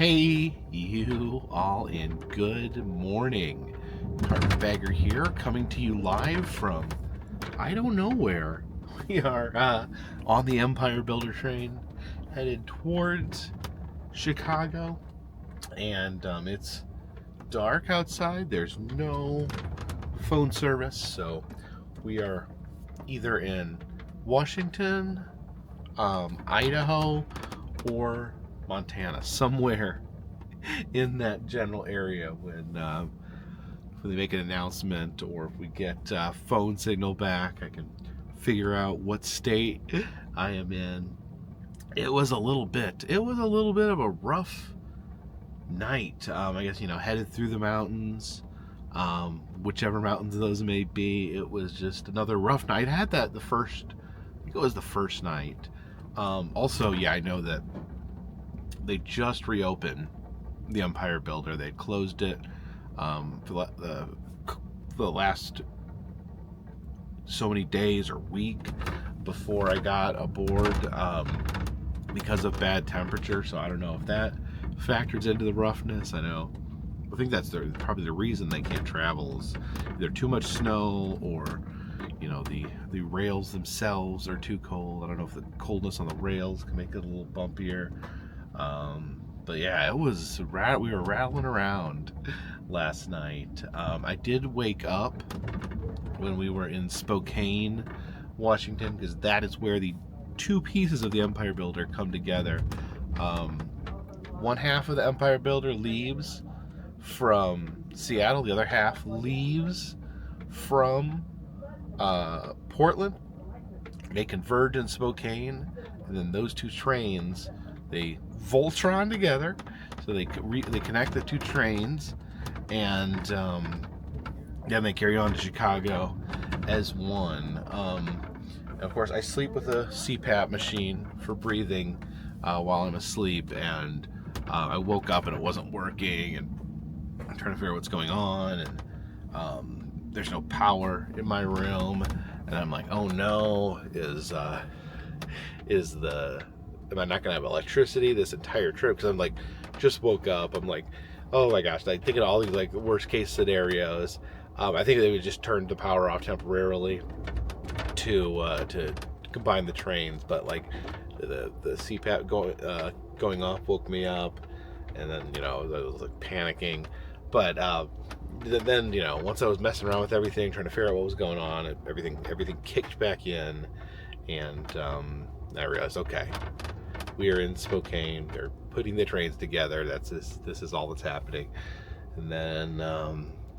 Hey, you all, and good morning. Carpetbagger here, coming to you live from I don't know where. We are on the Empire Builder train, headed towards Chicago, and it's dark outside. There's no phone service, so we are either in Washington, Idaho, or Montana, somewhere in that general area when they make an announcement, or if we get phone signal back, I can figure out what state I am in. It was a little bit of a rough night. I guess, headed through the mountains, whichever mountains those may be. It was just another rough night. I had that I think it was the first night. Also, yeah, I know that they just reopened the Empire Builder. They closed it for the last so many days or week before I got aboard because of bad temperature. So I don't know if that factors into the roughness. I think that's probably the reason they can't travel is either too much snow or the rails themselves are too cold. I don't know if the coldness on the rails can make it a little bumpier. But yeah, we were rattling around last night. I did wake up when we were in Spokane, Washington, because that is where the two pieces of the Empire Builder come together. One half of the Empire Builder leaves from Seattle, the other half leaves from Portland. They converge in Spokane, and then those two trains, they Voltron together, so they connect the two trains, and then they carry on to Chicago as one. And of course, I sleep with a CPAP machine for breathing while I'm asleep, and I woke up and it wasn't working, and I'm trying to figure out what's going on, and there's no power in my room, and I'm like, oh no, am I not gonna have electricity this entire trip? Because I'm like, just woke up. I'm like, oh my gosh, like thinking of all these like worst case scenarios. I think they would just turn the power off temporarily to combine the trains, but like the CPAP going off woke me up, and then I was like panicking. But then once I was messing around with everything, trying to figure out what was going on, everything kicked back in, and I realized, okay, we are in Spokane. They're putting the trains together. This is all that's happening. And then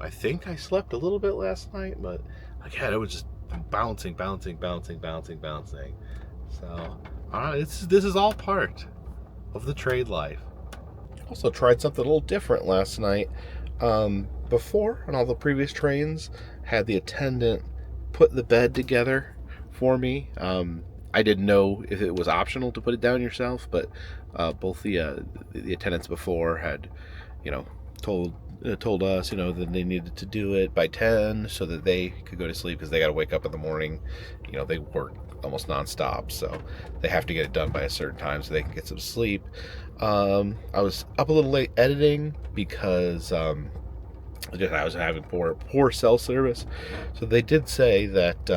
I think I slept a little bit last night, but again, it was just bouncing. So this is all part of the trade life. Also tried something a little different last night. Before, on all the previous trains, had the attendant put the bed together for me. I didn't know if it was optional to put it down yourself, but both the attendants before had, told us, that they needed to do it by 10 so that they could go to sleep, because they got to wake up in the morning. They work almost nonstop, so they have to get it done by a certain time so they can get some sleep. I was up a little late editing because I was having poor cell service. So they did say that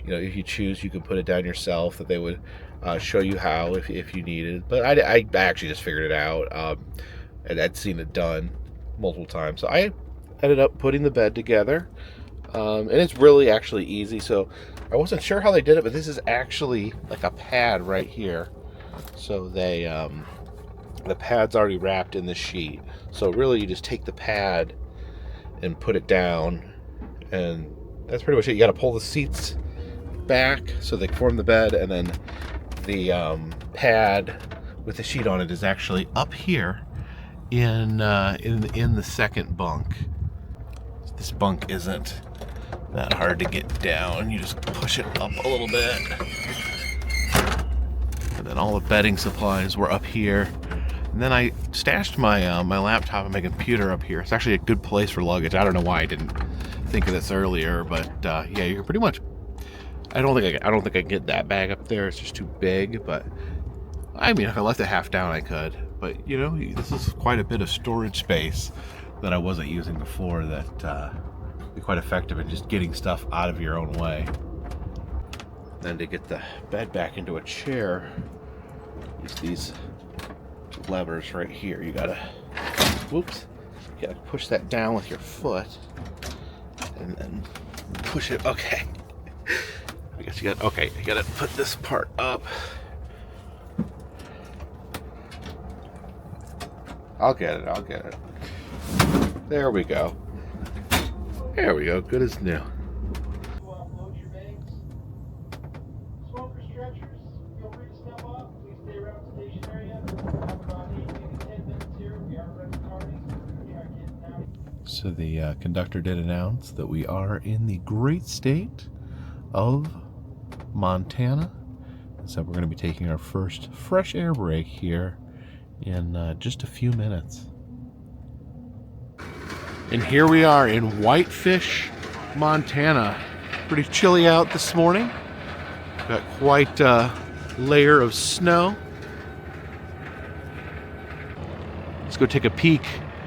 if you choose, you can put it down yourself, that they would show you how if you needed. But I actually just figured it out, and I'd seen it done multiple times. So I ended up putting the bed together, and it's really actually easy. So I wasn't sure how they did it, but this is actually like a pad right here. So the pad's already wrapped in the sheet. So really, you just take the pad and put it down, and that's pretty much it. You got to pull the seats back so they form the bed, and then the pad with the sheet on it is actually up here in the second bunk. This bunk isn't that hard to get down. You just push it up a little bit, and then all the bedding supplies were up here. And then I stashed my my laptop and my computer up here. It's actually a good place for luggage. I don't know why I didn't think of this earlier, but yeah, you're pretty much. I don't think I can get that bag up there. It's just too big. But I mean, if I left it half down, I could. But you know, this is quite a bit of storage space that I wasn't using before that be quite effective in just getting stuff out of your own way. Then to get the bed back into a chair, use these levers right here. You gotta, whoops, you gotta push that down with your foot and then push it. Okay. I guess you got, okay, you gotta put this part up. I'll get it, I'll get it. There we go. There we go, good as new. So the conductor did announce that we are in the great state of Montana. So we're going to be taking our first fresh air break here in just a few minutes. And here we are in Whitefish, Montana. Pretty chilly out this morning. Got quite a layer of snow. Let's go take a peek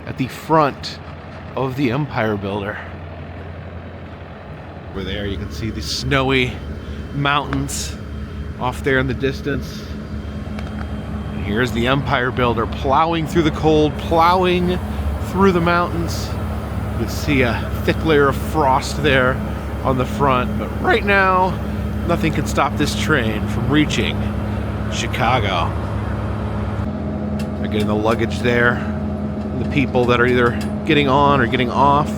at the front of the Empire Builder. Over there you can see the snowy mountains off there in the distance. And here's the Empire Builder plowing through the cold, plowing through the mountains. You can see a thick layer of frost there on the front, but right now nothing can stop this train from reaching Chicago. They're getting the luggage there. The people that are either getting on or getting off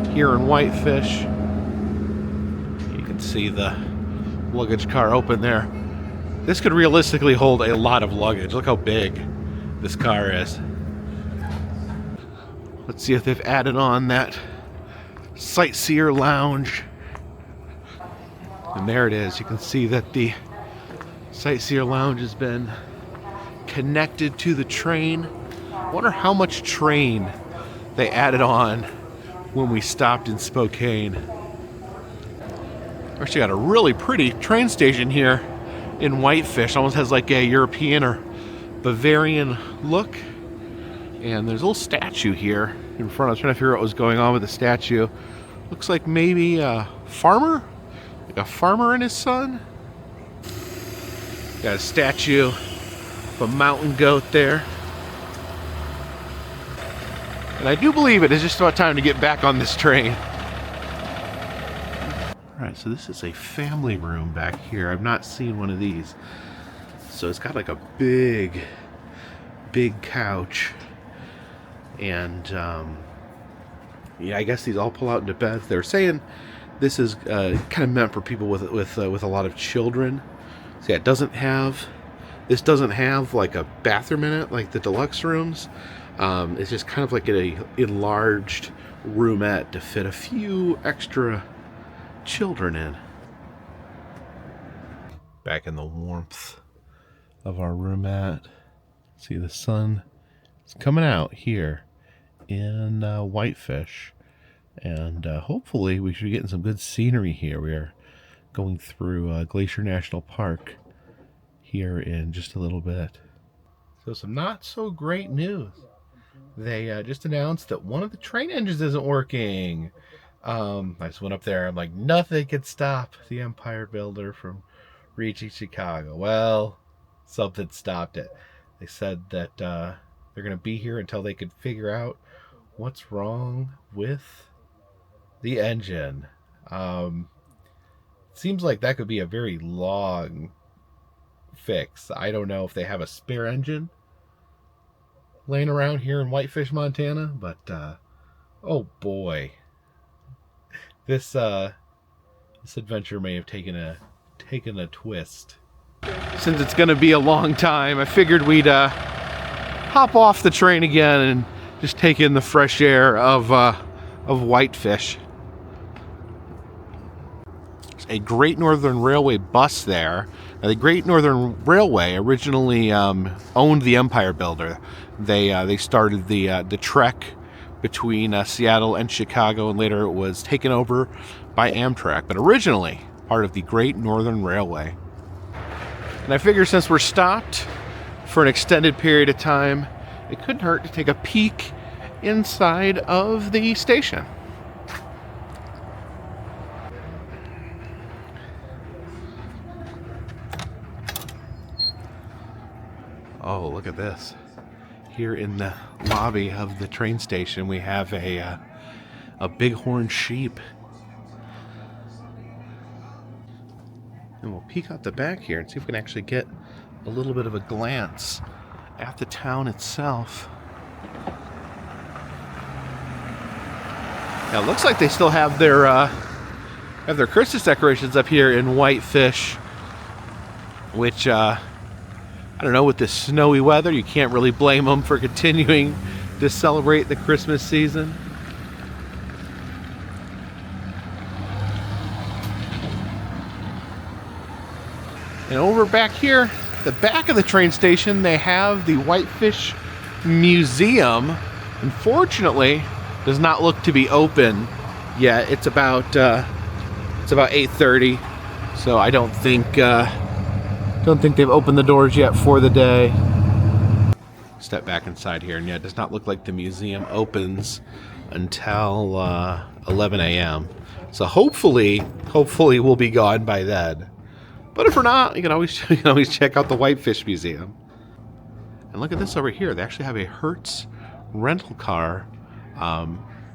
here in Whitefish. You can see the luggage car open there. This could realistically hold a lot of luggage. Look how big this car is. Let's see if they've added on that sightseer lounge. And there it is. You can see that the sightseer lounge has been connected to the train. I wonder how much train they added on when we stopped in Spokane. Actually got a really pretty train station here in Whitefish. Almost has like a European or Bavarian look. And there's a little statue here in front. I was trying to figure out what was going on with the statue. Looks like maybe a farmer? Like a farmer and his son? Got a statue of a mountain goat there. And I do believe it is just about time to get back on this train. Alright, so this is a family room back here. I've not seen one of these. So it's got like a big couch. And yeah, I guess these all pull out into beds. They're saying this is kind of meant for people with a lot of children. So yeah, this doesn't have like a bathroom in it like the deluxe rooms. It's just kind of like an enlarged roomette to fit a few extra children in. Back in the warmth of our roomette. See the sun is coming out here in Whitefish. And hopefully we should be getting some good scenery here. We are going through Glacier National Park here in just a little bit. So some not so great news. They just announced that one of the train engines isn't working. I just went up there. I'm like, nothing could stop the Empire Builder from reaching Chicago. Well, something stopped it. They said that they're going to be here until they could figure out what's wrong with the engine. Seems like that could be a very long fix. I don't know if they have a spare engine laying around here in Whitefish, Montana, but oh boy, this adventure may have taken a twist. Since it's going to be a long time, I figured we'd hop off the train again and just take in the fresh air of Whitefish. There's a Great Northern Railway bus there. Now, the Great Northern Railway originally owned the Empire Builder. They started the trek between Seattle and Chicago, and later it was taken over by Amtrak, but originally part of the Great Northern Railway. And I figure since we're stopped for an extended period of time, it couldn't hurt to take a peek inside of the station. Oh, look at this. Here in the lobby of the train station, we have a bighorn sheep. And we'll peek out the back here and see if we can actually get a little bit of a glance at the town itself. Now, it looks like they still have their Christmas decorations up here in Whitefish, which I don't know, with this snowy weather, you can't really blame them for continuing to celebrate the Christmas season. And over back here, the back of the train station, they have the Whitefish Museum. Unfortunately, does not look to be open yet. It's about 8:30, so I don't think they've opened the doors yet for the day. Step back inside here, and yeah, it does not look like the museum opens until 11 a.m. So hopefully we'll be gone by then. But if we're not, you can always check out the Whitefish Museum. And look at this over here. They actually have a Hertz rental car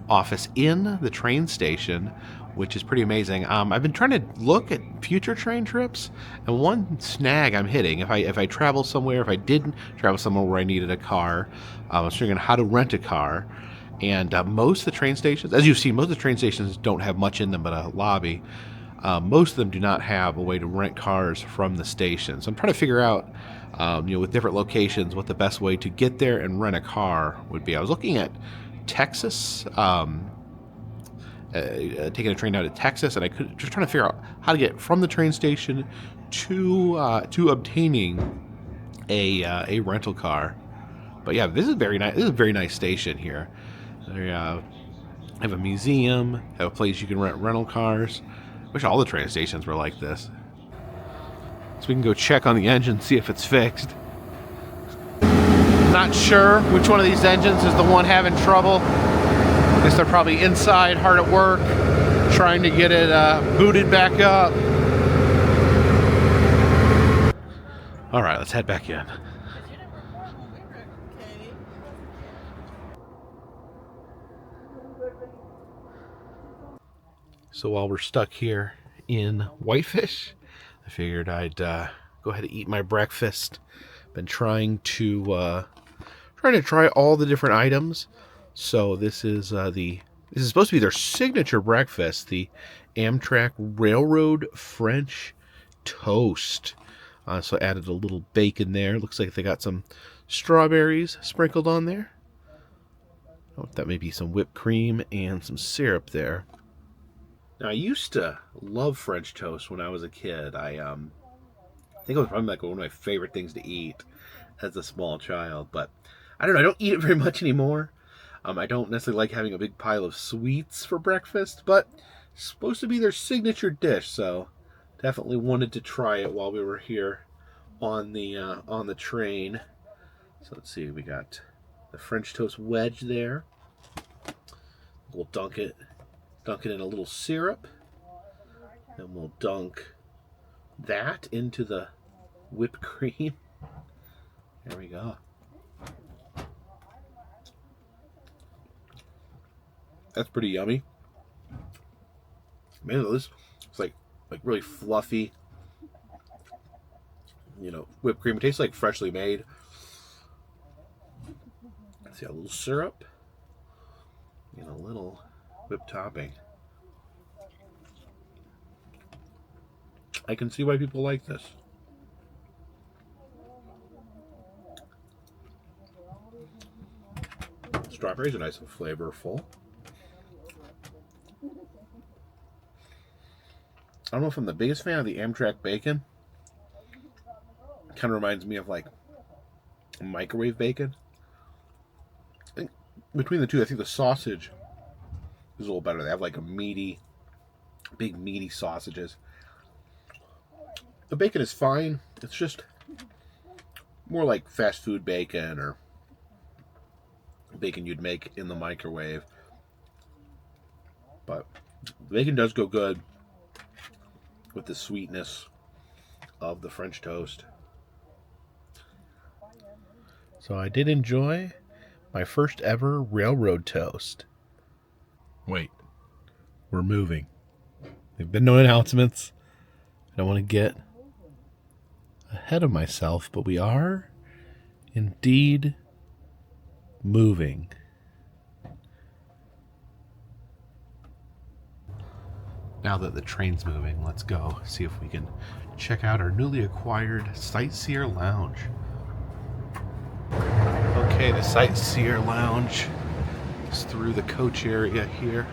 office in the train station, which is pretty amazing. I've been trying to look at future train trips, and one snag I'm hitting, if I travel somewhere, if I didn't travel somewhere where I needed a car, I was figuring out how to rent a car. And most of the train stations, as you've seen, most of the train stations don't have much in them but a lobby. Most of them do not have a way to rent cars from the station. So I'm trying to figure out, with different locations, what the best way to get there and rent a car would be. I was looking at Texas, taking a train down to Texas, and I could just trying to figure out how to get from the train station to obtaining a rental car. But yeah, this is very nice. This is a very nice station here. They have a museum, have a place you can rent rental cars. Wish all the train stations were like this. So we can go check on the engine, see if it's fixed. Not sure which one of these engines is the one having trouble. I guess they're probably inside, hard at work, trying to get it booted back up. All right, let's head back in. So while we're stuck here in Whitefish, I figured I'd go ahead and eat my breakfast. Been trying to try all the different items. So this is supposed to be their signature breakfast, the Amtrak Railroad French Toast. So added a little bacon there. Looks like they got some strawberries sprinkled on there. Oh, that may be some whipped cream and some syrup there. Now, I used to love French toast when I was a kid. I think it was probably like one of my favorite things to eat as a small child. But I don't know. I don't eat it very much anymore. I don't necessarily like having a big pile of sweets for breakfast, but it's supposed to be their signature dish. So definitely wanted to try it while we were here on the train. So let's see. We got the French toast wedge there. We'll dunk it in a little syrup, and we'll dunk that into the whipped cream. There we go. That's pretty yummy. Man, this it's like really fluffy, whipped cream. It tastes like freshly made. Let's see, a little syrup and a little whipped topping. I can see why people like this. Strawberries are nice and flavorful. I don't know if I'm the biggest fan of the Amtrak bacon. It kind of reminds me of like microwave bacon. I think between the two, I think the sausage is a little better. They have like big meaty sausages. The bacon is fine. It's just more like fast food bacon or bacon you'd make in the microwave. But the bacon does go good with the sweetness of the French toast. So I did enjoy my first ever railroad toast. Wait, we're moving. There've been no announcements. I don't want to get ahead of myself, but we are indeed moving. Now that the train's moving, let's go see if we can check out our newly acquired Sightseer Lounge. Okay, the Sightseer Lounge is through the coach area here.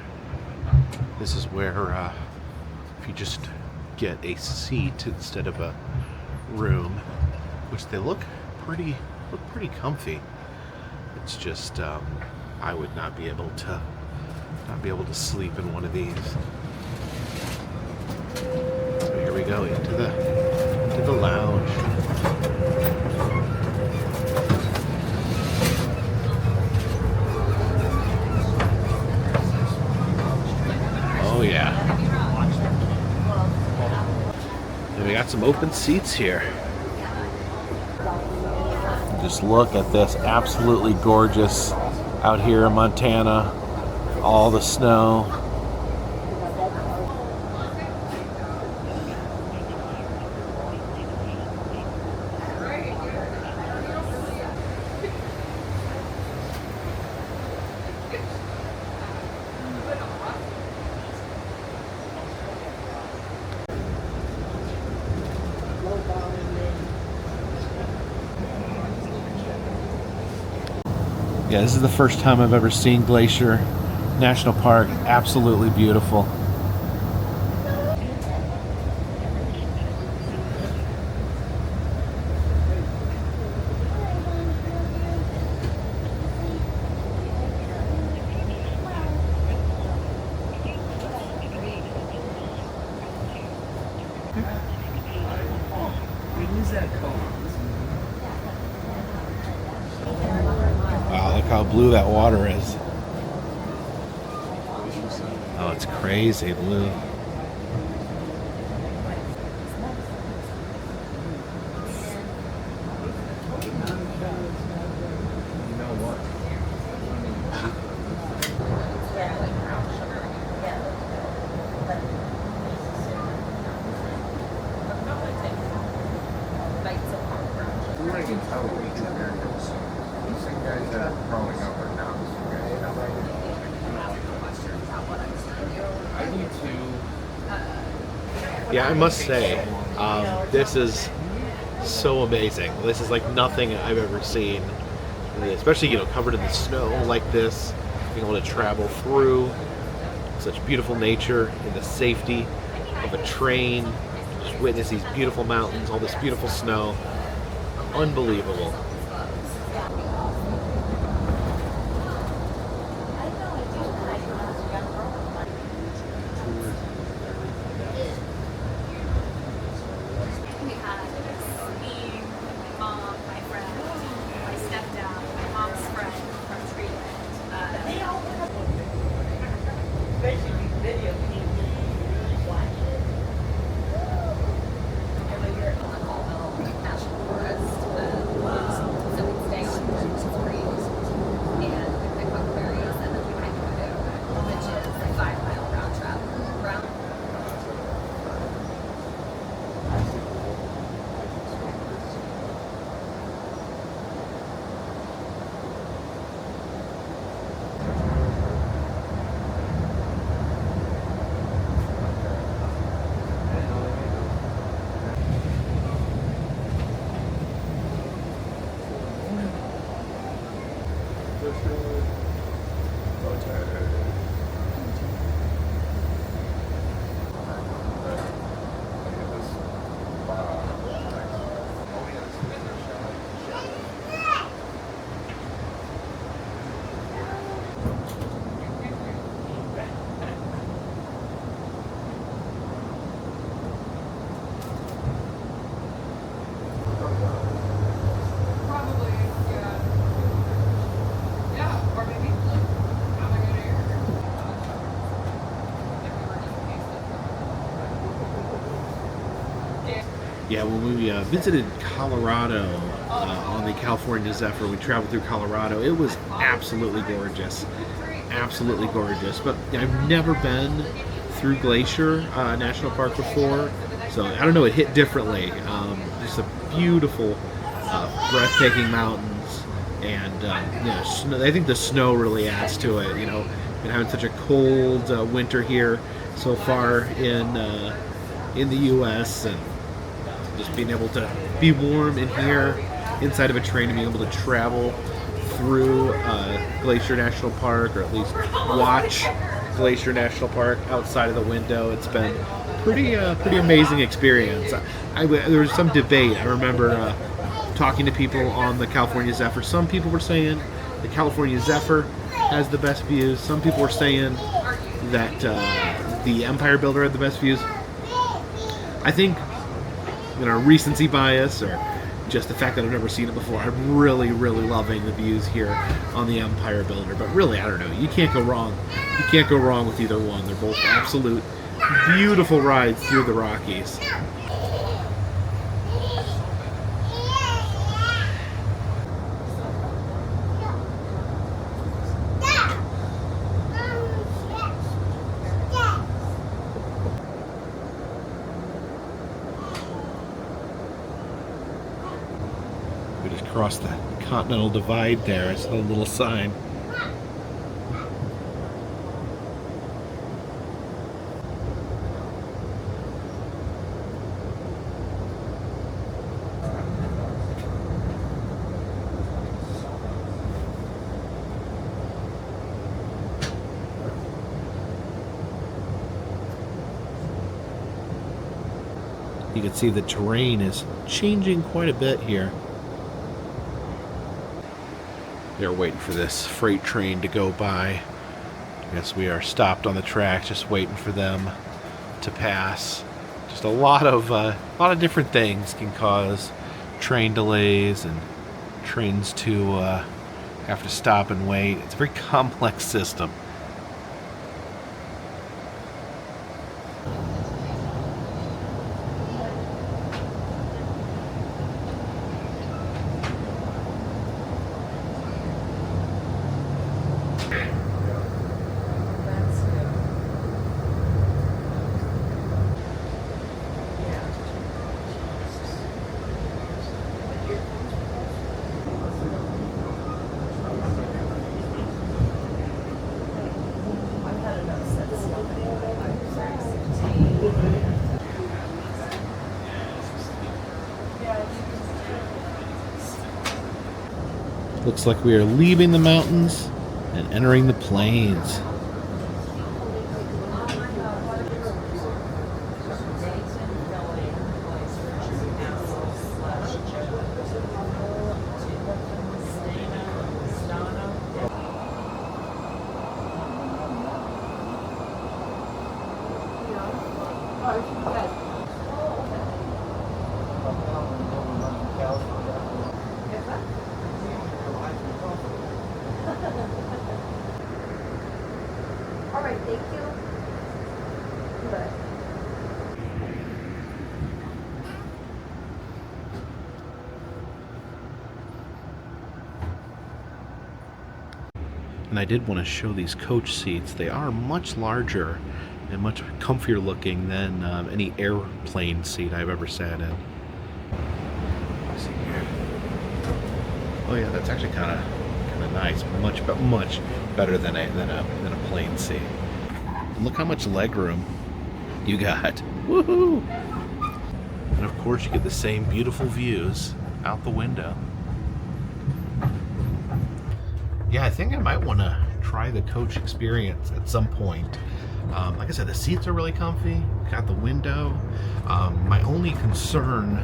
This is where if you just get a seat instead of a room, which they look pretty comfy. It's just I would not be able to sleep in one of these. So here we go into the lounge. Oh yeah. And we got some open seats here. Just look at this, absolutely gorgeous out here in Montana. All the snow. Yeah, this is the first time I've ever seen Glacier National Park. Absolutely beautiful. Wow, look how blue that water is. Oh, it's crazy blue. Yeah, I must say, this is so amazing. This is like nothing I've ever seen, especially, you know, covered in the snow like this, being able to travel through such beautiful nature in the safety of a train, just witness these beautiful mountains, all this beautiful snow. Unbelievable. Yeah, when we visited Colorado on the California Zephyr, we traveled through Colorado. It was absolutely gorgeous, absolutely gorgeous. But I've never been through Glacier National Park before, so I don't know. It hit differently. Just a beautiful, breathtaking mountains, and snow, I think the snow really adds to it. Been having such a cold winter here so far in the U.S. and just being able to be warm in here inside of a train and being able to travel through Glacier National Park, or at least watch Glacier National Park outside of the window. It's been pretty amazing experience. There was some debate. I remember talking to people on the California Zephyr. Some people were saying the California Zephyr has the best views. Some people were saying that the Empire Builder had the best views. I think, recency bias, or just the fact that I've never seen it before, I'm really loving the views here on the Empire Builder. But really, I don't know. You can't go wrong. You can't go wrong with either one. They're both absolute beautiful rides through the Rockies. We just crossed the Continental Divide there. It's a little sign. You can see the terrain is changing quite a bit here. They're waiting for this freight train to go by. I guess we are stopped on the track, just waiting for them to pass. Just a lot of different things can cause train delays and trains to have to stop and wait. It's a very complex system. Looks like we are leaving the mountains and entering the plains. All right, thank you. Good. And I did want to show these coach seats. They are much larger and much comfier looking than any airplane seat I've ever sat in. Let's see here. Oh yeah, that's actually kind of nice. Much better than a plane seat. And look how much legroom you got. Woohoo! And of course, you get the same beautiful views out the window. Yeah, I think I might want to try the coach experience at some point. Like I said, the seats are really comfy. Got the window. My only concern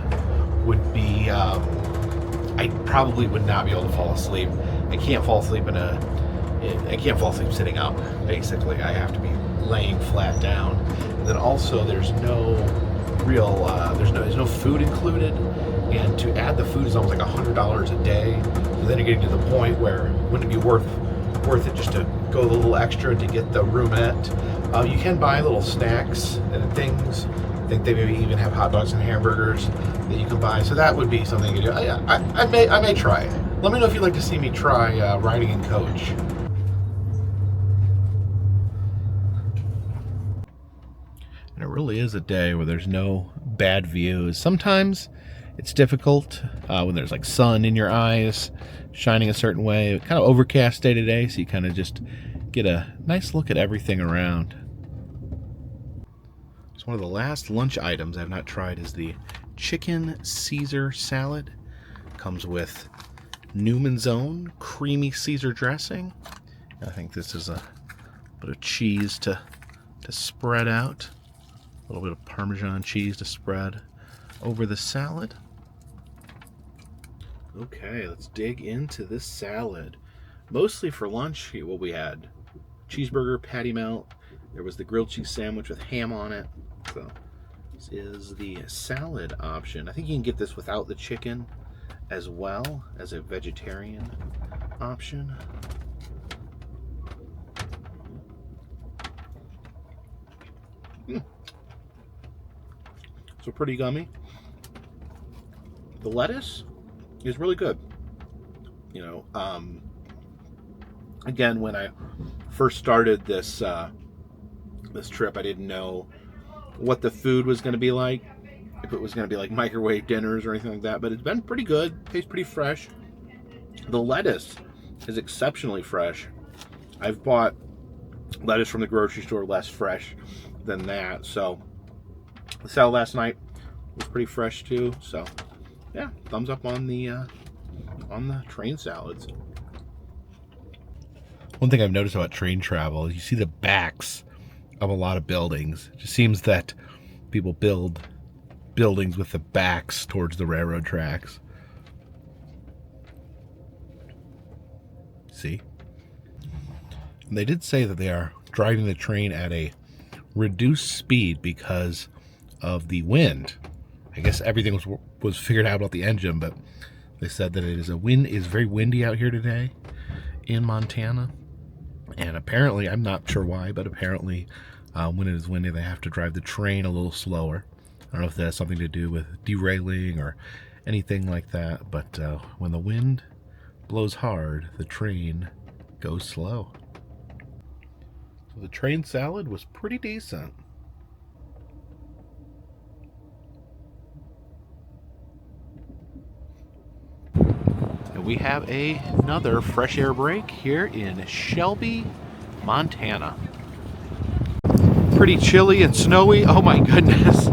would be I probably would not be able to fall asleep. I can't fall asleep sitting up. Basically, I have to be laying flat down. And then also, there's no real there's no food included. And to add the food is almost like $100 a day. So then you're getting to the point where wouldn't it be worth it just to go a little extra to get the roomette? You can buy little snacks and things think they maybe even have hot dogs and hamburgers that you can buy. So that would be something you could do. I may try it. Let me know if you'd like to see me try riding in coach. And it really is a day where there's no bad views. Sometimes it's difficult when there's like sun in your eyes shining a certain way. Kind of overcast day today, so you kind of just get a nice look at everything around. So one of the last lunch items I've not tried is the chicken Caesar salad. Comes with Newman's Own creamy Caesar dressing. I think this is a bit of cheese to spread out. A little bit of Parmesan cheese to spread over the salad. Okay, let's dig into this salad. Mostly for lunch, what we had: cheeseburger, patty melt. There was the grilled cheese sandwich with ham on it. So this is the salad option. I think you can get this without the chicken as well as a vegetarian option. So pretty gummy. The lettuce is really good. You know, again, when I first started this this trip, I didn't know what the food was going to be like, if it was going to be like microwave dinners or anything like that, but it's been pretty good. Tastes pretty fresh. The lettuce is exceptionally fresh. I've bought lettuce from the grocery store less fresh than that, so the salad last night was pretty fresh too. So yeah, thumbs up on the train salads. One thing I've noticed about train travel is you see the backs of a lot of buildings. It just seems that people build buildings with the backs towards the railroad tracks. See? And they did say that they are driving the train at a reduced speed because of the wind. I guess everything was figured out about the engine, but they said that it is very windy out here today in Montana. And apparently, I'm not sure why, but apparently when it is windy, they have to drive the train a little slower. I don't know if that has something to do with derailing or anything like that, but when the wind blows hard, the train goes slow. So the train salad was pretty decent. And we have another fresh air break here in Shelby, Montana. Pretty chilly and snowy. Oh my goodness.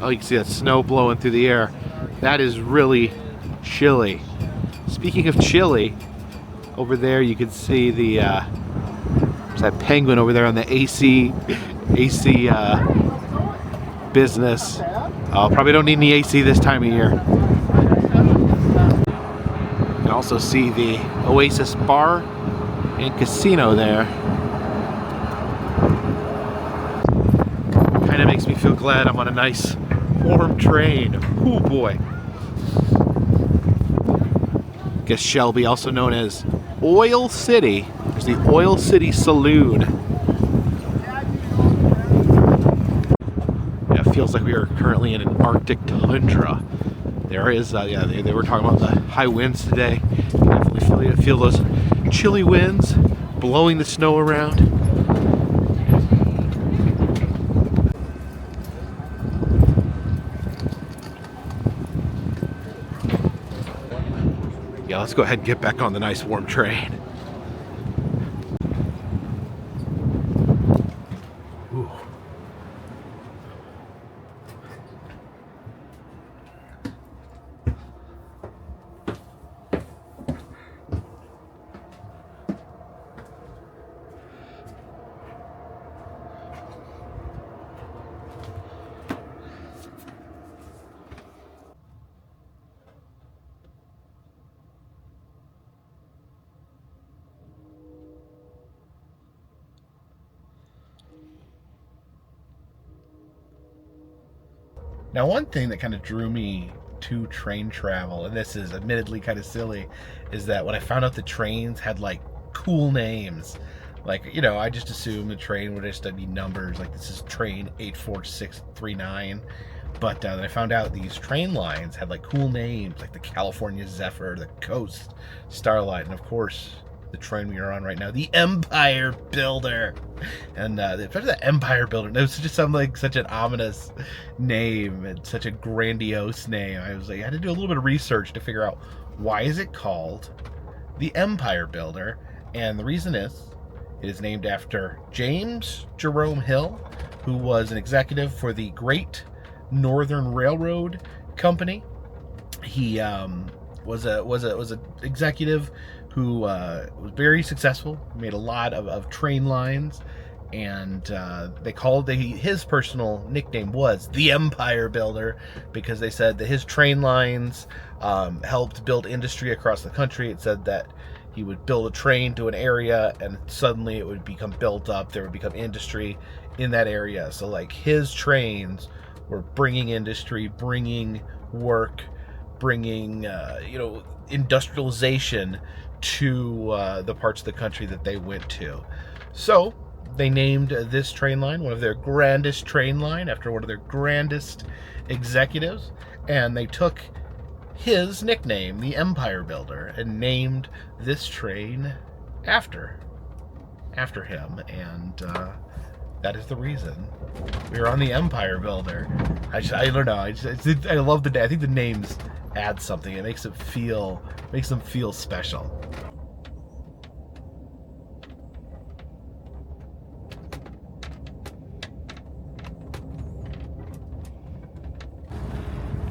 Oh, you can see that snow blowing through the air. That is really chilly. Speaking of chilly, over there you can see the there's that penguin over there on the AC business. Probably don't need any AC this time of year. You can also see the Oasis Bar and Casino there. Kind of makes me feel glad I'm on a nice warm train. Oh boy. I guess Shelby, also known as Oil City. There's the Oil City Saloon. Yeah, it feels like we are currently in an Arctic tundra. There is, yeah, they were talking about the high winds today. Definitely feel those chilly winds blowing the snow around. Yeah, let's go ahead and get back on the nice warm train. Ooh. Now, one thing that kind of drew me to train travel, and this is admittedly kind of silly, is that when I found out the trains had like cool names, Like, you know, I just assumed the train would just be numbers. Like, this is train 84639. But then I found out these train lines had like cool names, like the California Zephyr, the Coast Starlight, and of course, the train we are on right now, the Empire Builder. And especially the Empire Builder, it was just something like such an ominous name and such a grandiose name. I was like, I had to do a little bit of research to figure out why is it called the Empire Builder, and the reason is it is named after James Jerome Hill, who was an executive for the Great Northern Railroad Company. He was a executive who was very successful, made a lot of train lines, and they called his personal nickname was the Empire Builder because they said that his train lines helped build industry across the country. It said that he would build a train to an area and suddenly it would become built up. There would become industry in that area. So like his trains were bringing industry, bringing work, bringing industrialization to the parts of the country that they went to. So they named this train line one of their grandest train line after one of their grandest executives, and they took his nickname, the Empire Builder, and named this train after him. And that is the reason we're on the Empire Builder. I don't know. I love the. I think the names add something. It makes them feel special.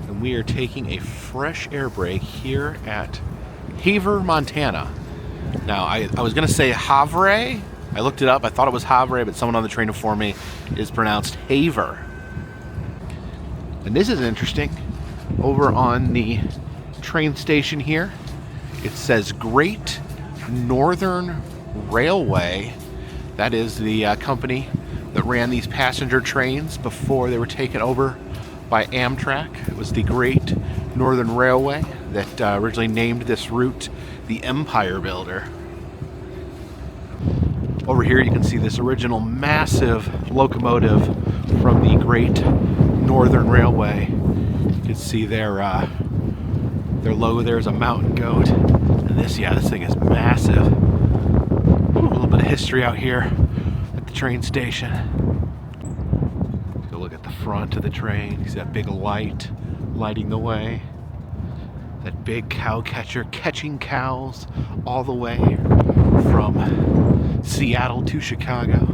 And we are taking a fresh air break here at Havre, Montana. Now, I was going to say Havre. I looked it up. I thought it was Havre, but someone on the train informed me it is pronounced Havre. And this is interesting. Over on the train station here, it says Great Northern Railway. That is the company that ran these passenger trains before they were taken over by Amtrak. It was the Great Northern Railway that originally named this route the Empire Builder. Over here you can see this original massive locomotive from the Great Northern Railway. You can see their logo there is a mountain goat. And this thing is massive. A little bit of history out here at the train station. Take a look at the front of the train. You see that big light lighting the way. That big cow catcher catching cows all the way from Seattle to Chicago.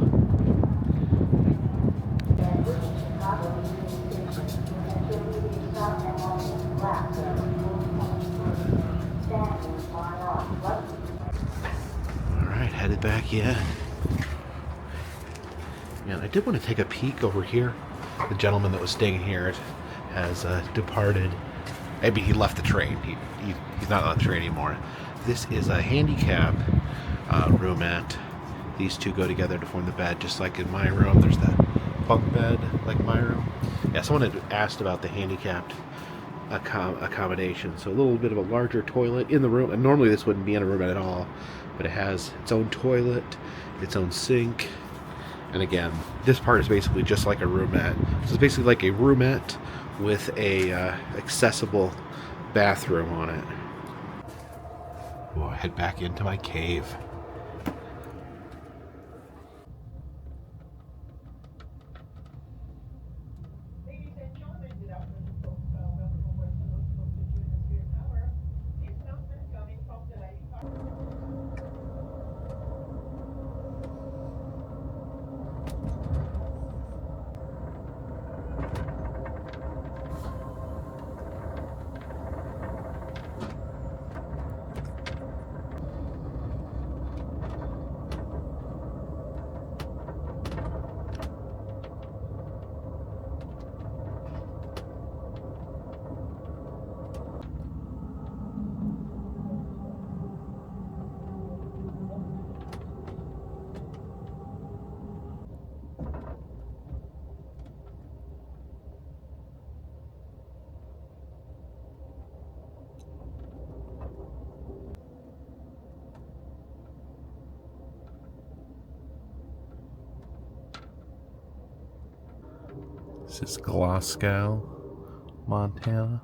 Alright, headed back in. And I did want to take a peek over here. The gentleman that was staying here has departed. Maybe he left the train. He's not on the train anymore. This is a handicap roomette. These two go together to form the bed, just like in my room. There's that bunk bed, like my room. Yeah, someone had asked about the handicapped accommodation. So a little bit of a larger toilet in the room. And normally this wouldn't be in a roomette at all, but it has its own toilet, its own sink. And again, this part is basically just like a roomette. So it's basically like a roomette with a accessible bathroom on it. We'll head back into my cave. This is Glasgow, Montana.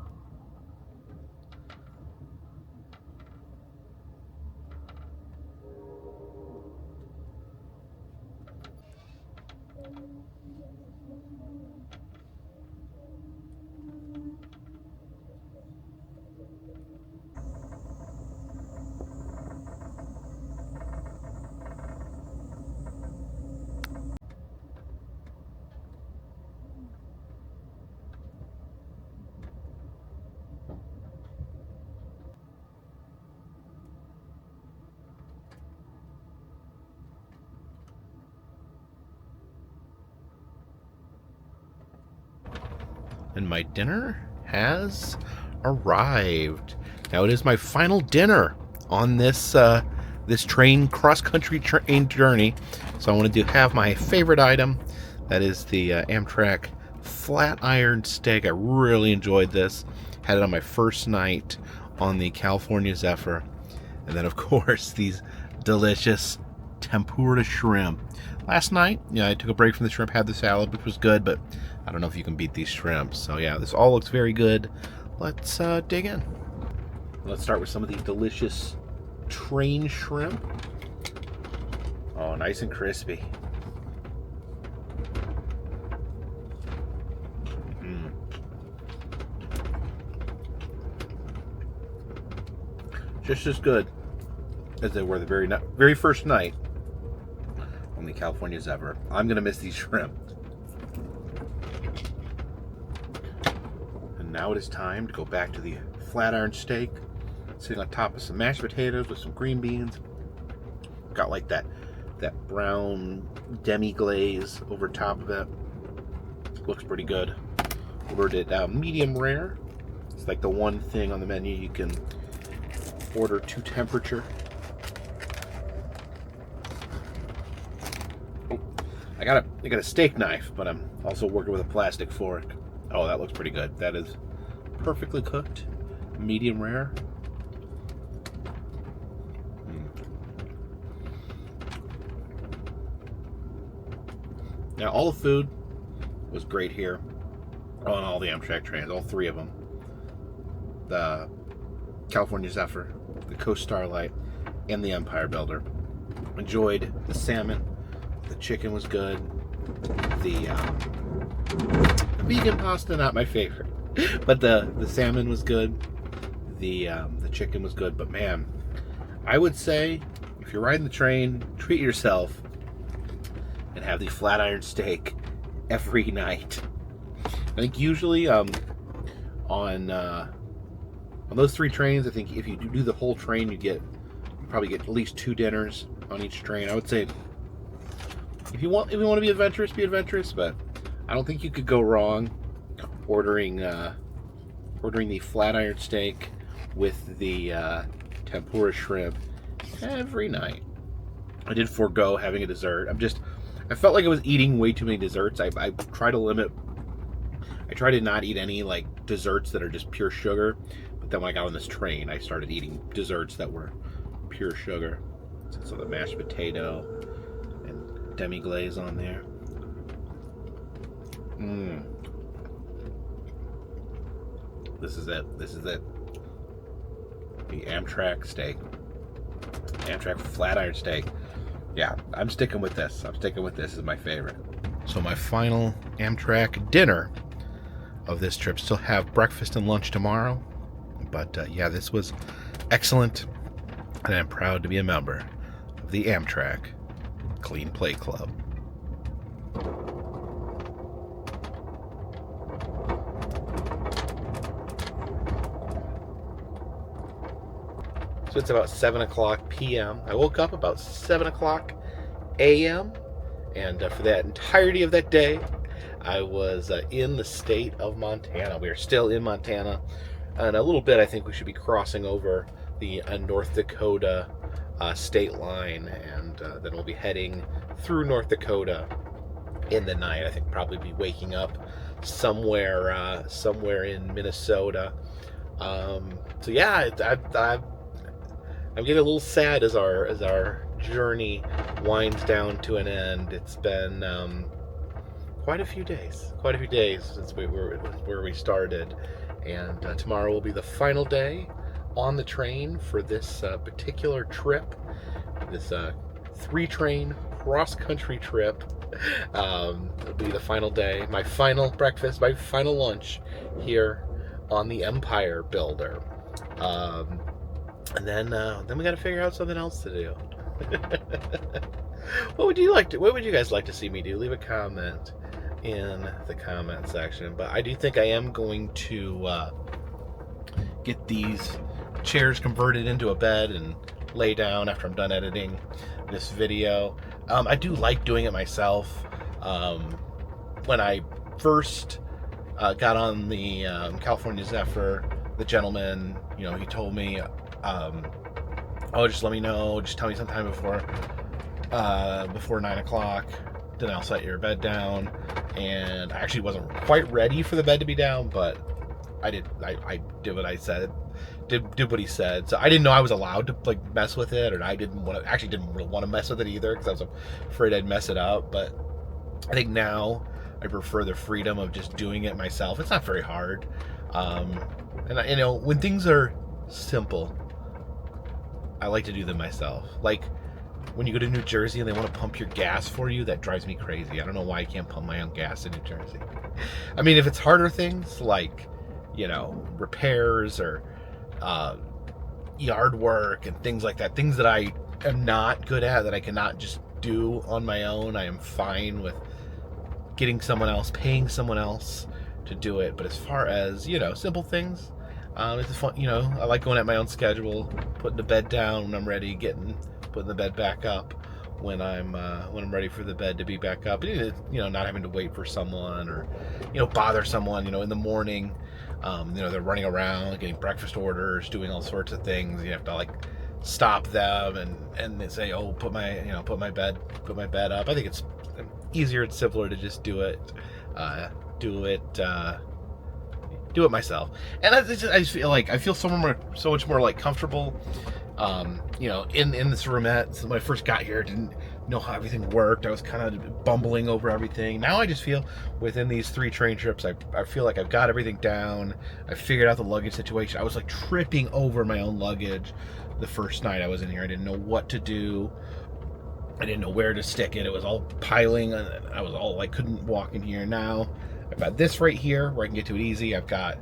And my dinner has arrived. Now it is my final dinner on this this cross-country train journey. So I wanted to have my favorite item. That is the Amtrak flat iron steak. I really enjoyed this. Had it on my first night on the California Zephyr. And then, of course, these delicious tempura shrimp. Last night, I took a break from the shrimp, had the salad, which was good, but I don't know if you can beat these shrimps. So yeah, this all looks very good. Let's dig in. Let's start with some of these delicious train shrimp. Oh, nice and crispy. Just as good as they were the very first night on the California Zephyr. I'm gonna miss these shrimp. And now it is time to go back to the flat iron steak, sitting on top of some mashed potatoes with some green beans. Got like that brown demi glaze over top of it. Looks pretty good. Ordered it medium rare. It's like the one thing on the menu you can order to temperature. I got a steak knife, but I'm also working with a plastic fork. Oh, that looks pretty good. That is perfectly cooked, medium rare. Now, all the food was great here on all the Amtrak trains, all three of them. The California Zephyr, the Coast Starlight, and the Empire Builder. Enjoyed the salmon. The chicken was good. The vegan pasta, not my favorite, but the salmon was good. The chicken was good. But man, I would say if you're riding the train, treat yourself and have the flat iron steak every night. I think usually on those three trains, I think if you do the whole train, you probably get at least 2 dinners on each train. I would say if you want to be adventurous, but I don't think you could go wrong ordering the flat iron steak with the tempura shrimp every night. I did forego having a dessert. I felt like I was eating way too many desserts. I try to not eat any like desserts that are just pure sugar. But then when I got on this train, I started eating desserts that were pure sugar. So the mashed potato and demi glaze on there. This is it. The Amtrak steak. Amtrak flat iron steak. Yeah, I'm sticking with this. This is my favorite. So my final Amtrak dinner of this trip. Still have breakfast and lunch tomorrow. But yeah, this was excellent. And I'm proud to be a member of the Amtrak Clean Plate Club. So it's about 7 o'clock p.m. I woke up about 7 o'clock a.m. And for that entirety of that day, I was in the state of Montana. We are still in Montana. In a little bit, I think we should be crossing over the North Dakota state line. And then we'll be heading through North Dakota in the night. I think probably be waking up somewhere in Minnesota. So yeah, I'm getting a little sad as our journey winds down to an end. It's been quite a few days. Quite a few days since where we started. And tomorrow will be the final day on the train for this particular trip. This 3-train cross-country trip. It'll be the final day. My final breakfast, my final lunch here on the Empire Builder. And then we got to figure out something else to do. What would you guys like to see me do? Leave a comment in the comment section. But I do think I am going to get these chairs converted into a bed and lay down after I'm done editing this video. I do like doing it myself. When I first got on the California Zephyr, the gentleman, he told me, oh, just let me know, just tell me sometime before 9 o'clock, then I'll set your bed down. And I actually wasn't quite ready for the bed to be down, but I did what I said, did what he said. So I didn't know I was allowed to mess with it, or I didn't really want to mess with it either, because I was afraid I'd mess it up. But I think now I prefer the freedom of just doing it myself. It's not very hard. And when things are simple, I like to do them myself. Like when you go to New Jersey and they want to pump your gas for you, that drives me crazy. I don't know why I can't pump my own gas in New Jersey. I mean, if it's harder things like, repairs or yard work and things like that, things that I am not good at, that I cannot just do on my own, I am fine with getting someone else, paying someone else to do it. But as far as, simple things, it's fun. I like going at my own schedule, putting the bed down when I'm ready, putting the bed back up when I'm ready for the bed to be back up. Not having to wait for someone or bother someone in the morning. They're running around getting breakfast orders, doing all sorts of things. You have to stop them and they say, oh, put my bed up. I think it's easier and simpler to just do it myself. And I just feel I feel so much more comfortable in this roomette. So when I first got here, I didn't know how everything worked. I was kind of bumbling over everything. Now I just feel within these 3 train trips, I feel like I've got everything down. I figured out the luggage situation. I was tripping over my own luggage the first night I was in here. I didn't know what to do. I didn't know where to stick it. It was all piling. I was all couldn't walk in here. Now I've got this right here where I can get to it easy. I've got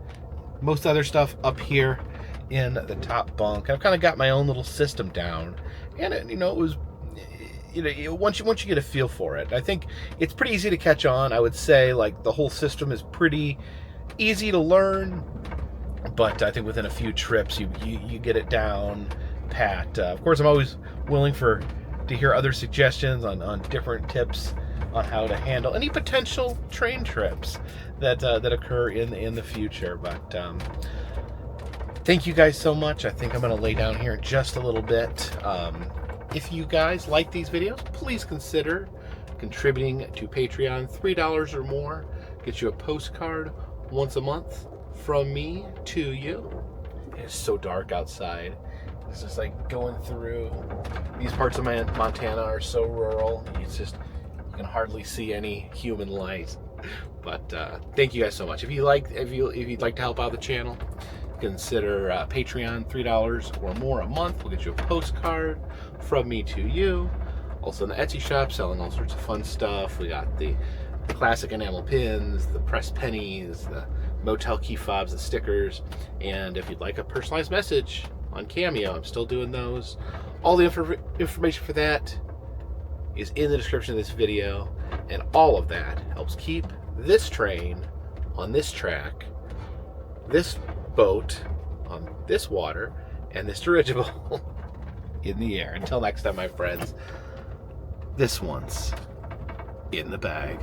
most other stuff up here in the top bunk. I've kind of got my own little system down, and it was, once you get a feel for it, I think it's pretty easy to catch on. I would say the whole system is pretty easy to learn, but I think within a few trips you get it down pat. Of course, I'm always willing to hear other suggestions on different tips on how to handle any potential train trips that occur in the future. But thank you guys so much. I think I'm going to lay down here in just a little bit. If you guys like these videos, please consider contributing to Patreon. $3 or more gets you a postcard once a month from me to you. It's so dark outside. It's just going through these parts of Montana are so rural. It's just, you can hardly see any human light. But thank you guys so much. If you'd like to help out the channel, consider Patreon. $3 or more a month will get you a postcard from me to you. Also in the Etsy shop, selling all sorts of fun stuff. We got the classic enamel pins, the pressed pennies, the motel key fobs, the stickers. And if you'd like a personalized message on Cameo, I'm still doing those. All the information for that is in the description of this video, and all of that helps keep this train on this track, this boat on this water, and this dirigible in the air. Until next time, my friends, this one's in the bag.